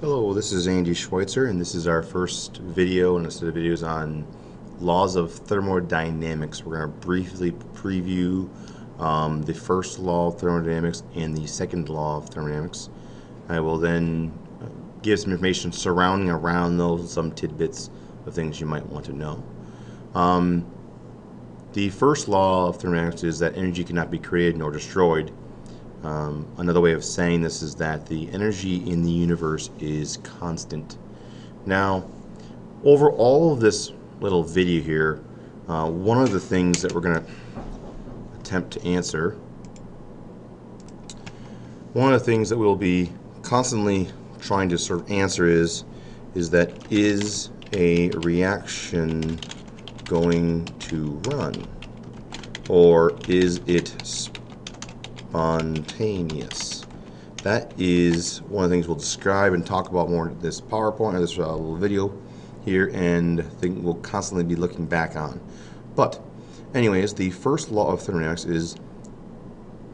Hello, this is Andy Schweitzer, and this is our first video in a set of videos on laws of thermodynamics. We're going to briefly preview the first law of thermodynamics and the second law of thermodynamics. I will then give some information surrounding around those, some tidbits of things you might want to know. The first law of thermodynamics is that energy cannot be created nor destroyed. Another way of saying this is that the energy in the universe is constant. Now, over all of this little video here, one of the things that we're going to attempt to answer, one of the things that we'll be constantly trying to sort of answer is a reaction going to run, or is it spontaneous? That is one of the things we'll describe and talk about more in this PowerPoint or this little video here, and I think we'll constantly be looking back on. But anyways, the first law of thermodynamics is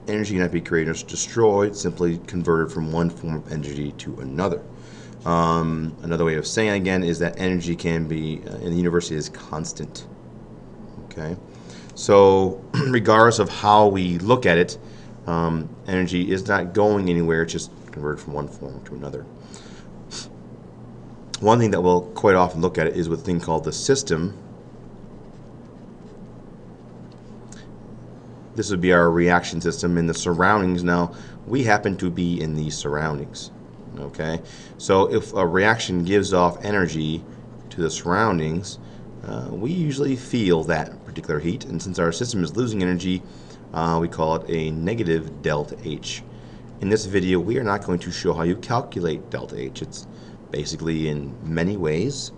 energy cannot be created or destroyed, simply converted from one form of energy to another. Another way of saying it again is that energy can be in the universe is constant. Okay, so regardless of how we look at it, energy is not going anywhere, it's just converted from one form to another. One thing that we'll quite often look at it is with a thing called the system. This would be our reaction system in the surroundings. Now, we happen to be in the surroundings. Okay, so if a reaction gives off energy to the surroundings, we usually feel that particular heat, and since our system is losing energy, we call it a negative delta H. In this video, we are not going to show how you calculate delta H. It's basically in many ways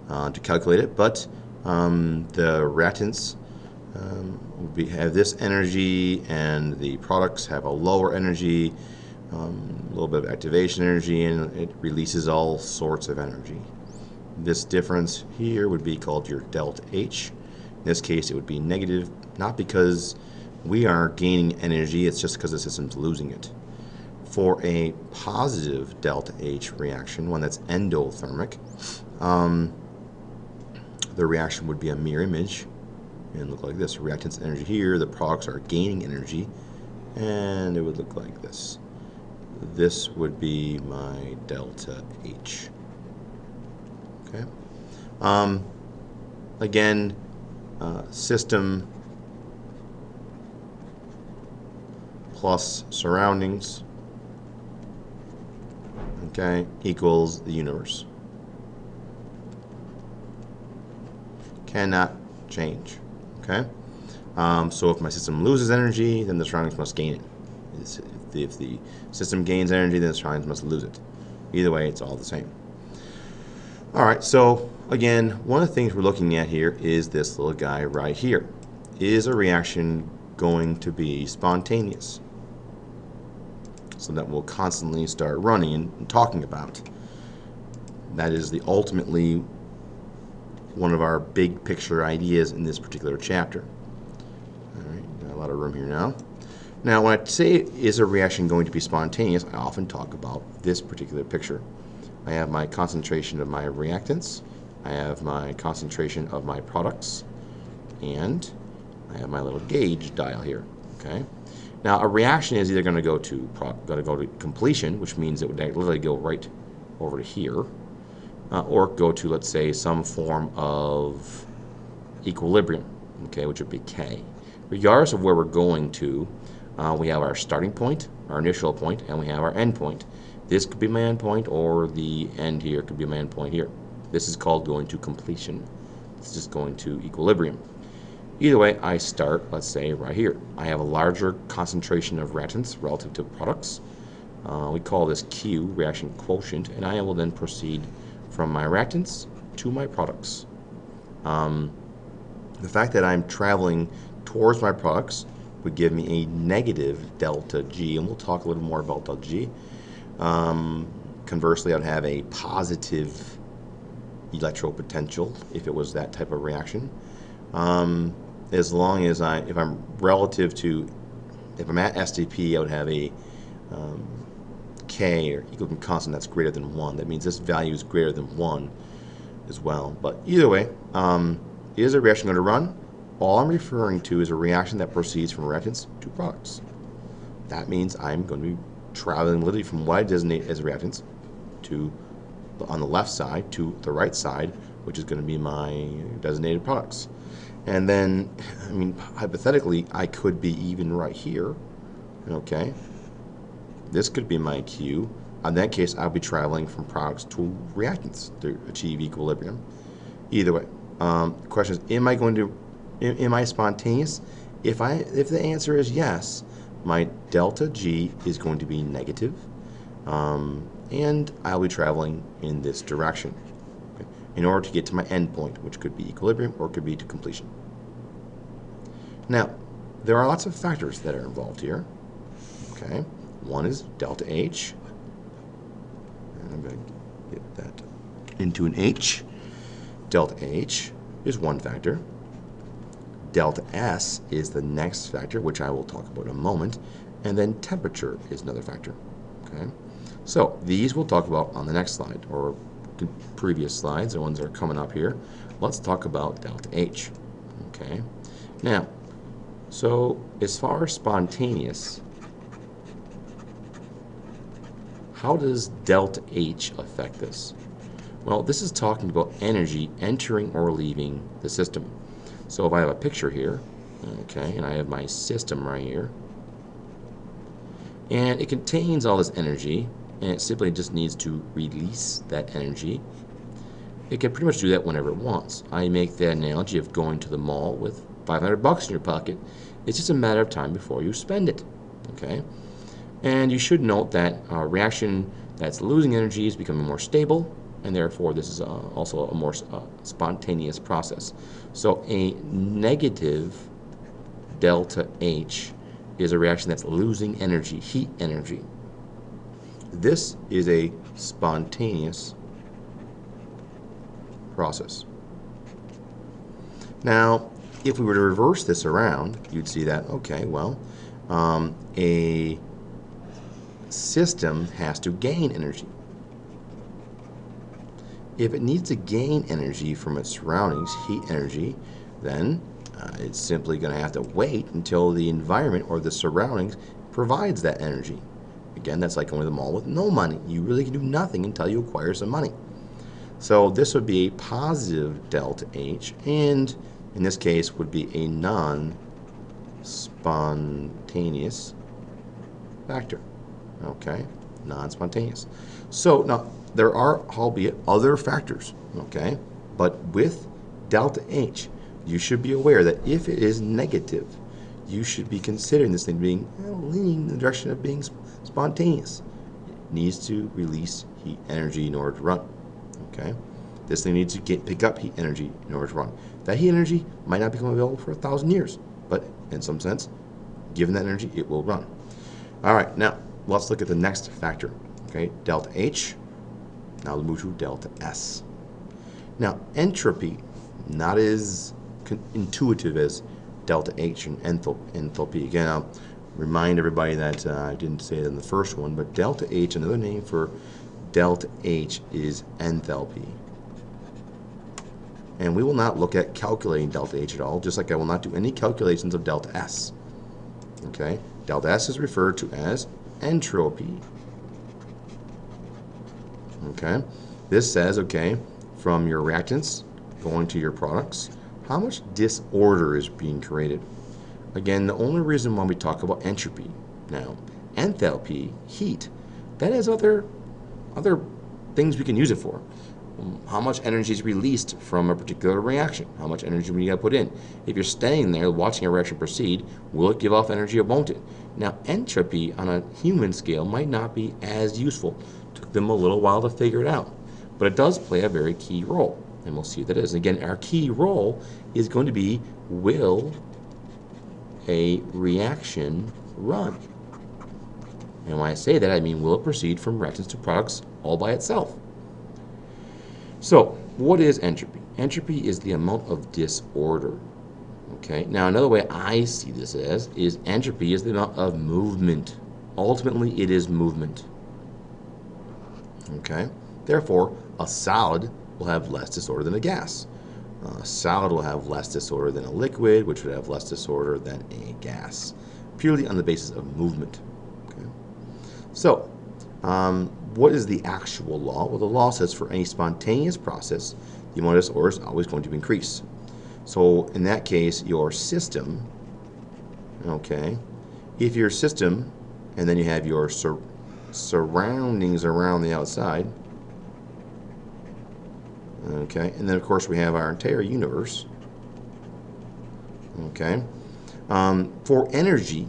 to calculate it, but the reactants have this energy, and the products have a lower energy, a little bit of activation energy, and it releases all sorts of energy. This difference here would be called your delta H. In this case, it would be negative, not because we are gaining energy, it's just because the system's losing it. For a positive delta H reaction, one that's endothermic, the reaction would be a mirror image and look like this. Reactants energy here, the products are gaining energy, and it would look like this. This would be my delta H. Okay. Again, system plus surroundings, okay, equals the universe. Cannot change. Okay. So if my system loses energy, then the surroundings must gain it. If the system gains energy, then the surroundings must lose it. Either way, it's all the same. Alright, so again, one of the things we're looking at here is this little guy right here. Is a reaction going to be spontaneous? So that we'll constantly start running and talking about. That is ultimately one of our big picture ideas in this particular chapter. Alright, got a lot of room here now. Now, when I say is a reaction going to be spontaneous, I often talk about this particular picture. I have my concentration of my reactants, I have my concentration of my products, and I have my little gauge dial here. Okay. Now, a reaction is either going to go to completion, which means it would literally go right over to here, or go to, let's say, some form of equilibrium, okay, which would be K. Regardless of where we're going to, we have our starting point, our initial point, and we have our end point. This could be my end point, or the end here could be my end point here. This is called going to completion. It's just going to equilibrium. Either way, I start, let's say, right here. I have a larger concentration of reactants relative to products. We call this Q, reaction quotient, and I will then proceed from my reactants to my products. The fact that I'm traveling towards my products would give me a negative delta G, and we'll talk a little more about delta G. Conversely, I'd have a positive electropotential if it was that type of reaction. As long as if I'm at STP, I would have a K, or equilibrium constant, that's greater than 1. That means this value is greater than 1 as well. But either way, is a reaction going to run? All I'm referring to is a reaction that proceeds from reactants to products. That means I'm going to be traveling literally from what I designate as reactants to on the left side to the right side, which is going to be my designated products. And then, I mean, hypothetically, I could be even right here. Okay, this could be my Q. In that case, I'll be traveling from products to reactants to achieve equilibrium. Either way, the question is, am I spontaneous? If the answer is yes, my delta G is going to be negative, and I'll be traveling in this direction, okay, in order to get to my end point, which could be equilibrium or it could be to completion. Now, there are lots of factors that are involved here. Okay, one is delta H, and I'm going to get that into an H. Delta H is one factor. Delta S is the next factor, which I will talk about in a moment, and then temperature is another factor. Okay, so these we'll talk about on the next slide, or previous slides, the ones that are coming up here. Let's talk about delta H. Okay, now, so as far as spontaneous, how does delta H affect this? Well, this is talking about energy entering or leaving the system. So if I have a picture here, okay, and I have my system right here, and it contains all this energy, and it simply just needs to release that energy, it can pretty much do that whenever it wants. I make the analogy of going to the mall with $500 in your pocket. It's just a matter of time before you spend it, okay? And you should note that a reaction that's losing energy is becoming more stable, and therefore this is also a more spontaneous process. So a negative delta H is a reaction that's losing energy, heat energy. This is a spontaneous process. Now, if we were to reverse this around, you'd see that, okay, well, a system has to gain energy. If it needs to gain energy from its surroundings, heat energy, then it's simply going to have to wait until the environment or the surroundings provides that energy. Again, that's like going to the mall with no money. You really can do nothing until you acquire some money. So this would be a positive delta H, and in this case would be a non-spontaneous factor. Okay, non-spontaneous. So now there are, albeit, other factors, okay? But with delta H, you should be aware that if it is negative, you should be considering this thing being leaning in the direction of being spontaneous. It needs to release heat energy in order to run, okay? This thing needs to pick up heat energy in order to run. That heat energy might not become available for 1,000 years, but in some sense, given that energy, it will run. All right, now let's look at the next factor, okay? Delta H. Now we'll move to delta S. Now, entropy, not as intuitive as delta H and enthalpy. Again, I'll remind everybody that I didn't say it in the first one, but delta H, another name for delta H is enthalpy. And we will not look at calculating delta H at all, just like I will not do any calculations of delta S. Okay? Delta S is referred to as entropy. Okay? This says, okay, from your reactants going to your products, how much disorder is being created? Again, the only reason why we talk about entropy. Now, enthalpy, heat, that has other things we can use it for. How much energy is released from a particular reaction? How much energy we got to put in? If you're standing there watching a reaction proceed, will it give off energy or won't it? Now, entropy on a human scale might not be as useful. Took them a little while to figure it out, but it does play a very key role, and we'll see what that is. Again, our key role is going to be, will a reaction run? And when I say that, I mean, will it proceed from reactants to products all by itself? So, what is entropy? Entropy is the amount of disorder. Okay, now another way I see this as is entropy is the amount of movement. Ultimately, it is movement. Okay? Therefore, a solid will have less disorder than a gas. A solid will have less disorder than a liquid, which would have less disorder than a gas, purely on the basis of movement. Okay? So, what is the actual law? Well, the law says for any spontaneous process, the amount of disorder is always going to increase. So, in that case, your system, okay, if your system, and then you have your surroundings around the outside, okay, and then of course we have our entire universe, okay. For energy,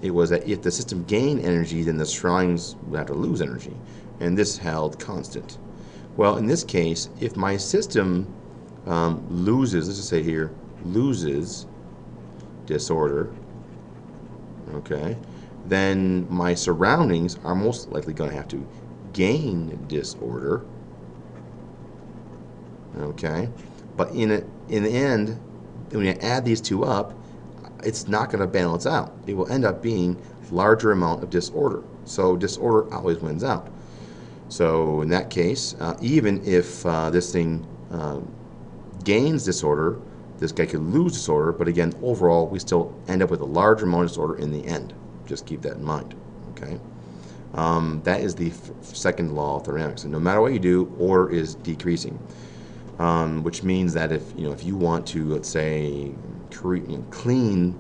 it was that if the system gained energy, then the surroundings would have to lose energy, and this held constant. Well, in this case, if my system loses, let's just say here, loses disorder, okay, then my surroundings are most likely going to have to gain disorder, okay. But in the end, when you add these two up, it's not going to balance out. It will end up being larger amount of disorder. So disorder always wins out. So in that case, even if this thing gains disorder, this guy could lose disorder, but again, overall, we still end up with a larger amount of disorder in the end. Just keep that in mind, okay? That is the second law of thermodynamics. And no matter what you do, order is decreasing, which means that if you want to, let's say, clean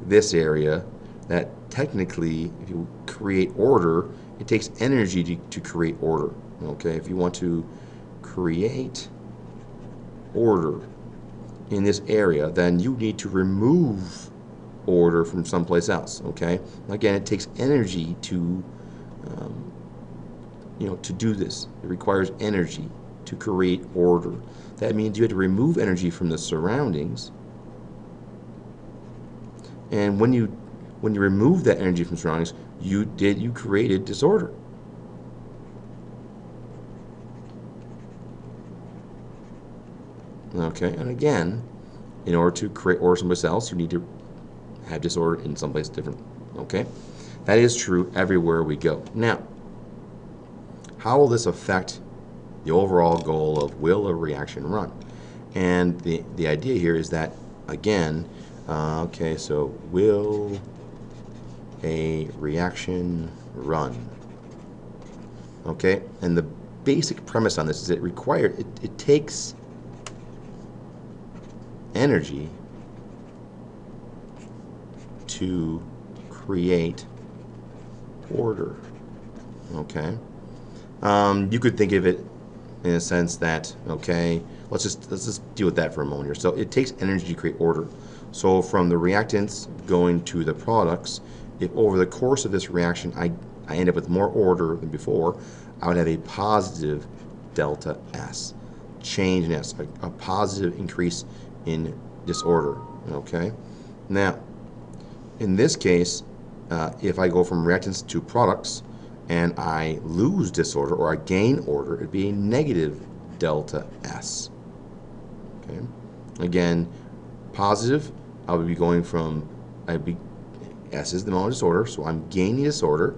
this area, that technically, if you create order, it takes energy to create order. Okay, if you want to create order in this area, then you need to remove order from someplace else. Okay, again, it takes energy to to do this. It requires energy to create order. That means you have to remove energy from the surroundings, and when you remove that energy from surroundings, you created disorder. Okay, and again, in order to create order someplace else, you need to have disorder in someplace different. Okay, that is true everywhere we go. Now, how will this affect the overall goal of will a reaction run? And the idea here is that, again, okay, so will a reaction run? Okay, and the basic premise on this is it takes energy to create order. Okay, you could think of it in a sense that, okay, let's just deal with that for a moment here. So it takes energy to create order. So from the reactants going to the products, if over the course of this reaction I end up with more order than before, I would have a positive delta S, change in S, a positive increase in disorder. Okay, now in this case, if I go from reactants to products and I lose disorder or I gain order, it'd be a negative delta S. Okay, again, positive, I would be going from, S is the amount of disorder, so I'm gaining disorder,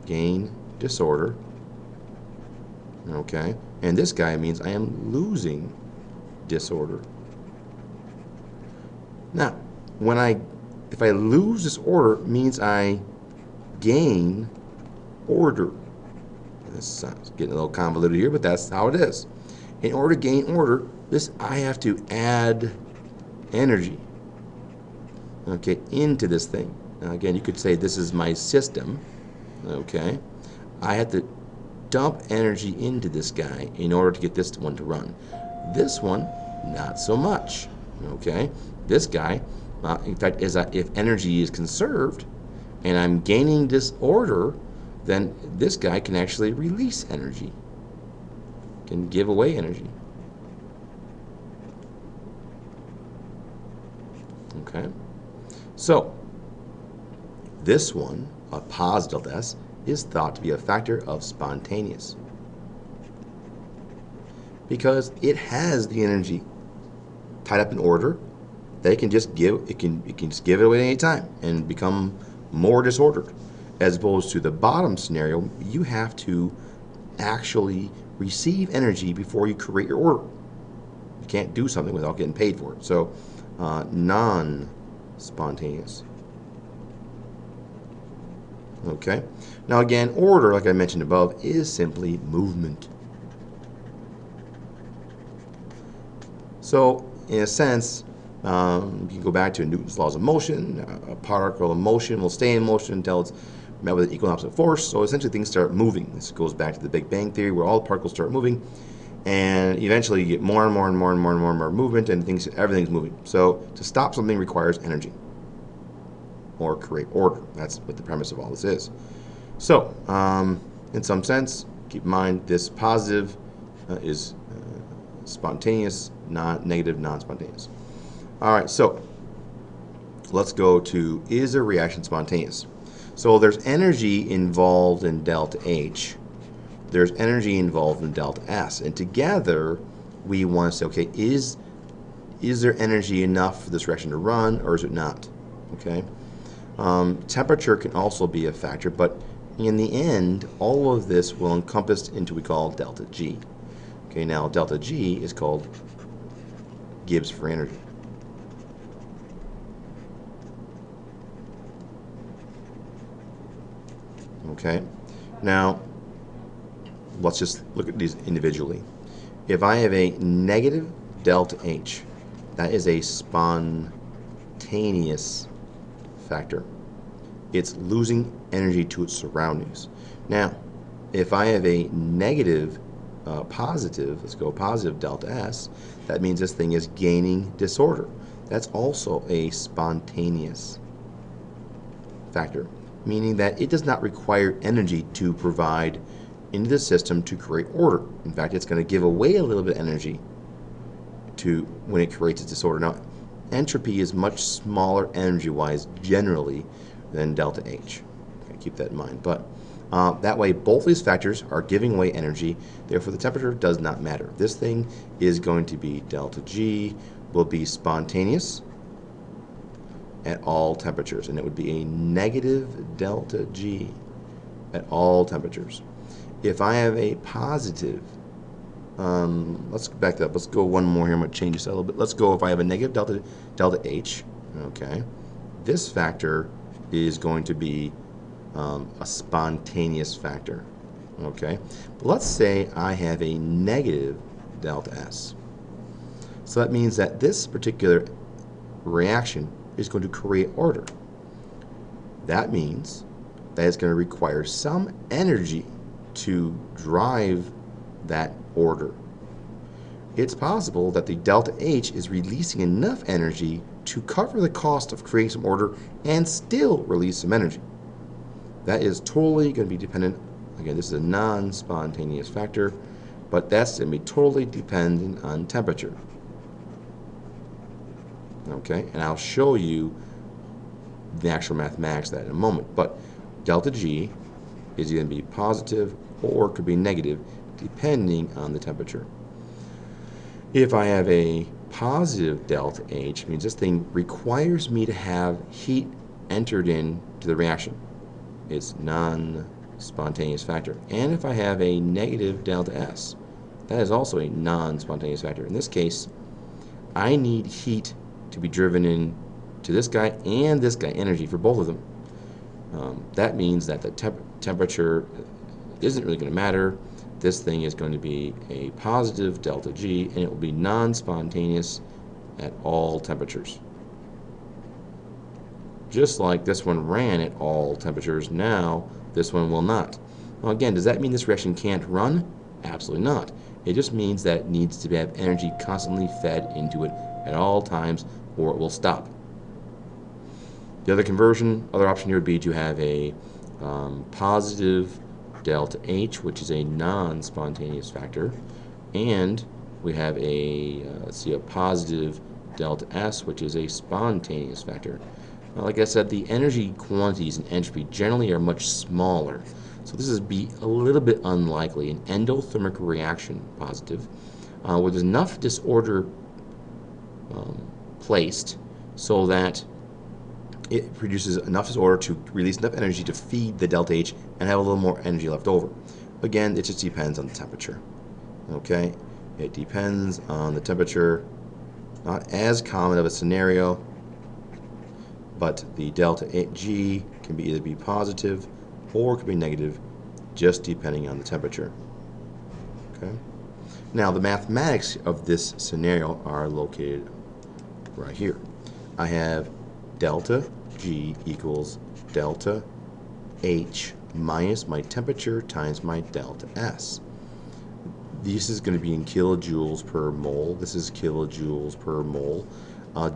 gain disorder, okay, and this guy means I am losing disorder. Now, if I lose disorder, it means I gain order. This is getting a little convoluted here, but that's how it is. In order to gain order, I have to add energy, okay, into this thing. Now again, you could say this is my system, okay. I have to dump energy into this guy in order to get this one to run. This one, not so much, okay. This guy, in fact, if energy is conserved and I'm gaining disorder, then this guy can actually release energy, can give away energy. Okay, so this one, a positive S, is thought to be a factor of spontaneous because it has the energy tied up in order that it can just give. It can just give it away at any time and become more disordered. as opposed to the bottom scenario, you have to actually receive energy before you create your order. You can't do something without getting paid for it. So non-spontaneous. Okay. Now again, order, like I mentioned above, is simply movement. So in a sense, you can go back to Newton's laws of motion. A particle in motion will stay in motion until it's met with an equal and opposite force. So essentially things start moving. This goes back to the Big Bang Theory where all the particles start moving. And eventually you get more and more and more and more and more and more movement, and everything's moving. So to stop something requires energy or create order. That's what the premise of all this is. So in some sense, keep in mind this positive is spontaneous, negative, non-spontaneous. All right, so let's go to, is a reaction spontaneous? So there's energy involved in delta H. There's energy involved in delta S. And together, we want to say, okay, is there energy enough for this reaction to run, or is it not? Okay. Temperature can also be a factor, but in the end, all of this will encompass into what we call delta G. Okay, now delta G is called Gibbs free energy. Okay, now let's just look at these individually. If I have a negative delta H, that is a spontaneous factor. It's losing energy to its surroundings. Now, if I have a negative positive, let's go positive delta S, that means this thing is gaining disorder. That's also a spontaneous factor, meaning that it does not require energy to provide into the system to create order. In fact, it's going to give away a little bit of energy to when it creates its disorder. Now, entropy is much smaller energy-wise generally than delta H. Okay, keep that in mind. But that way, both these factors are giving away energy. Therefore, the temperature does not matter. This thing is going to be delta G, will be spontaneous at all temperatures, and it would be a negative delta G at all temperatures. If I have a positive, let's back that up. Let's go one more here. I'm going to change this a little bit. Let's go if I have a negative delta H, okay, this factor is going to be a spontaneous factor, okay? But let's say I have a negative delta S. So that means that this particular reaction is going to create order. That means that it's going to require some energy to drive that order. It's possible that the delta H is releasing enough energy to cover the cost of creating some order and still release some energy. That is totally going to be dependent. Again, this is a non-spontaneous factor, but that's going to be totally dependent on temperature. Okay, and I'll show you the actual mathematics of that in a moment. But delta G is going to be positive or it could be negative depending on the temperature. If I have a positive delta H, it means this thing requires me to have heat entered into the reaction. It's non-spontaneous factor. And if I have a negative delta S, that is also a non-spontaneous factor. In this case, I need heat to be driven in to this guy and this guy, energy for both of them. That means that the temperature isn't really going to matter. This thing is going to be a positive delta G, and it will be non-spontaneous at all temperatures. Just like this one ran at all temperatures, now this one will not. Now again, does that mean this reaction can't run? Absolutely not. It just means that it needs to have energy constantly fed into it at all times, or it will stop. The other option here would be to have a positive delta H, which is a non-spontaneous factor, and we have a a positive delta S, which is a spontaneous factor. Now, like I said, the energy quantities in entropy generally are much smaller, so this would be a little bit unlikely. An endothermic reaction, positive, where there's enough disorder placed so that it produces enough disorder to release enough energy to feed the delta H and have a little more energy left over. Again, it just depends on the temperature. Okay, it depends on the temperature. Not as common of a scenario, but the delta G can either be positive or it could be negative, just depending on the temperature. Okay. Now the mathematics of this scenario are located right here. I have delta G equals delta H minus my temperature times my delta S. This is going to be in kilojoules per mole. This is kilojoules per mole.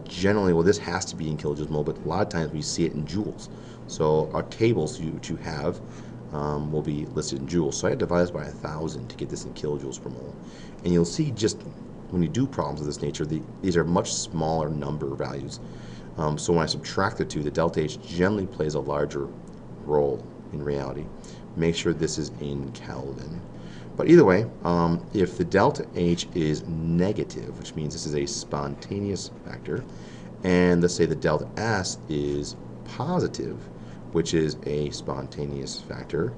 Generally, well, this has to be in kilojoules per mole, but a lot of times we see it in joules. So our tables you have will be listed in joules. So I divide this by 1,000 to get this in kilojoules per mole. And you'll see just when you do problems of this nature, these are much smaller number values. So when I subtract the two, the delta H generally plays a larger role in reality. Make sure this is in Kelvin. But either way, if the delta H is negative, which means this is a spontaneous factor, and let's say the delta S is positive, which is a spontaneous factor,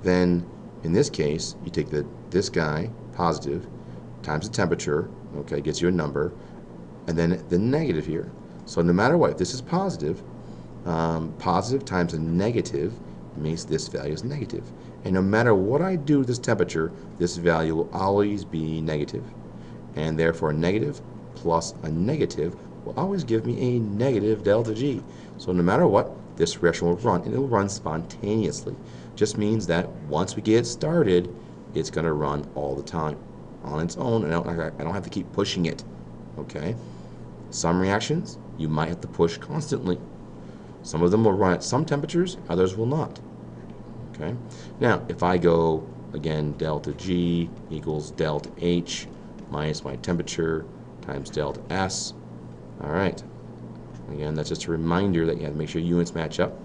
then in this case, you take this guy, positive, times the temperature, okay, gets you a number, and then the negative here. So no matter what, if this is positive, positive times a negative makes this value is negative. And no matter what I do with this temperature, this value will always be negative. And therefore a negative plus a negative will always give me a negative delta G. So no matter what, this reaction will run, and it will run spontaneously. Just means that once we get started, it's going to run all the time on its own, and I don't have to keep pushing it. Okay? Some reactions, you might have to push constantly. Some of them will run at some temperatures, others will not. Okay? Now, if I go, again, delta G equals delta H minus my temperature times delta S. All right. Again, that's just a reminder that you have to make sure units match up.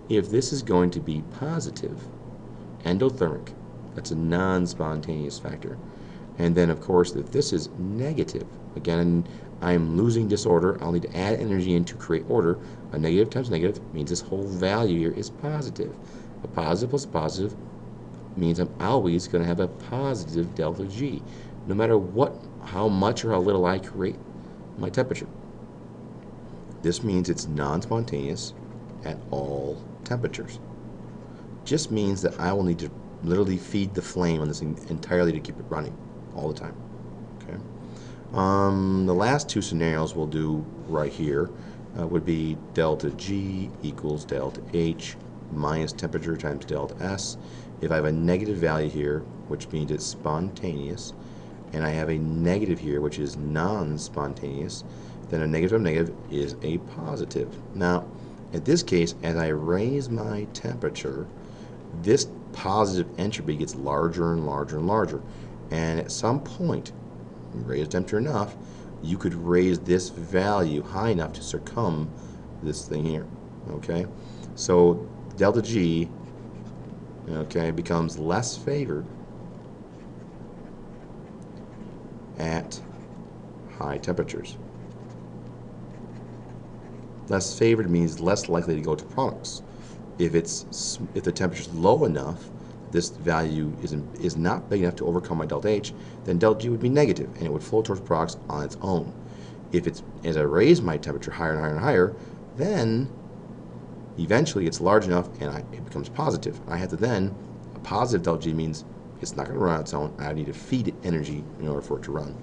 If this is going to be positive, endothermic, that's a non-spontaneous factor. And then, of course, if this is negative, again, I'm losing disorder. I'll need to add energy in to create order. A negative times negative means this whole value here is positive. A positive plus a positive means I'm always going to have a positive delta G, no matter how much or how little I create my temperature. This means it's non-spontaneous at all temperatures. Just means that I will need to literally feed the flame on this thing entirely to keep it running all the time. Okay. The last two scenarios we'll do right here would be delta G equals delta H minus temperature times delta S. If I have a negative value here, which means it's spontaneous, and I have a negative here, which is non-spontaneous, then a negative times negative is a positive. Now, in this case, as I raise my temperature, this positive entropy gets larger and larger and larger. And at some point, you raise temperature enough, you could raise this value high enough to circum this thing here. Okay? So delta G, okay, becomes less favored at high temperatures. Less favored means less likely to go to products. If the temperature is low enough, this value is not big enough to overcome my delta H, then delta G would be negative, and it would flow towards products on its own. If as I raise my temperature higher and higher and higher, then eventually it's large enough and it becomes positive. I have to then, a positive delta G means it's not going to run on its own. I need to feed it energy in order for it to run.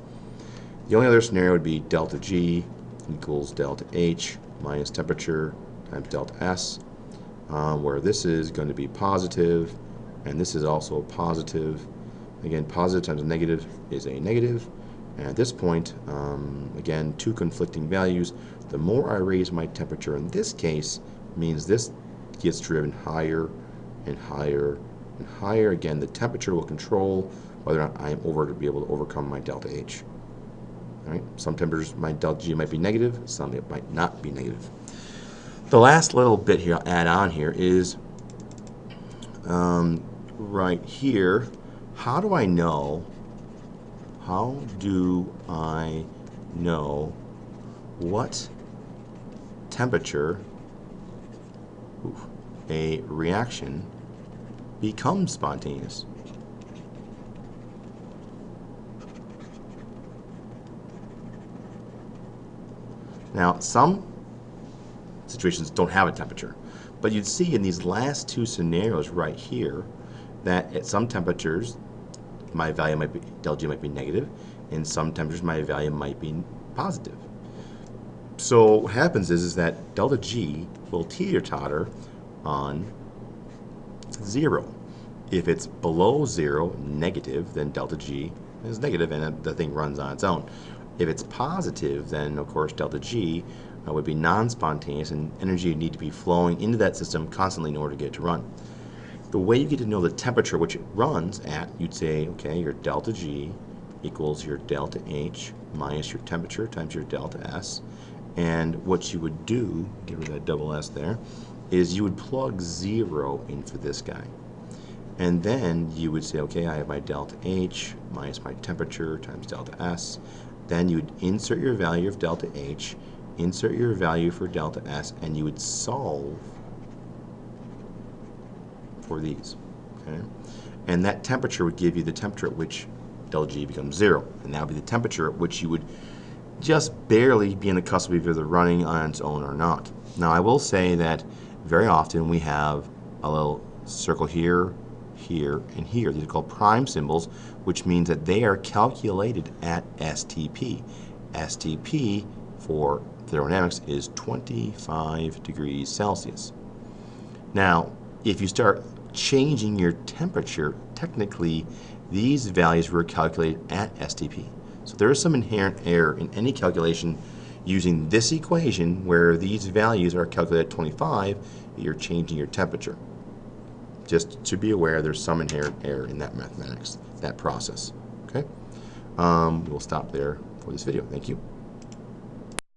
The only other scenario would be delta G equals delta H minus temperature times delta S, where this is going to be positive, and this is also positive. Again, positive times a negative is a negative. And at this point, again, two conflicting values. The more I raise my temperature in this case means this gets driven higher and higher and higher. Again, the temperature will control whether or not I am to be able to overcome my delta H. All right? Some temperatures, my delta G might be negative, some it might not be negative. The last little bit here I'll add on here is right here, how do I know what temperature, a reaction becomes spontaneous. Now, some situations don't have a temperature, but you'd see in these last two scenarios right here that at some temperatures my value might be, delta G might be negative, and some temperatures my value might be positive. So what happens is that delta G will teeter-totter on 0. If it's below 0, negative, then delta G is negative and the thing runs on its own. If it's positive, then of course delta G would be non-spontaneous, and energy would need to be flowing into that system constantly in order to get it to run. The way you get to know the temperature which it runs at, you'd say, okay, your delta G equals your delta H minus your temperature times your delta S. And what you would do, get rid of that double S there, is you would plug 0 in for this guy. And then you would say, okay, I have my delta H minus my temperature times delta S. Then you would insert your value of delta H, insert your value for delta S, and you would solve for these. Okay? And that temperature would give you the temperature at which delta G becomes 0. And that would be the temperature at which you would just barely be in the cusp of either running on its own or not. Now, I will say that very often we have a little circle here, here, and here. These are called prime symbols, which means that they are calculated at STP. STP for thermodynamics is 25 degrees Celsius. Now, if you start changing your temperature, technically these values were calculated at STP. So there is some inherent error in any calculation using this equation where these values are calculated at 25, you're changing your temperature. Just to be aware, there's some inherent error in that mathematics, that process. Okay? We'll stop there for this video. Thank you.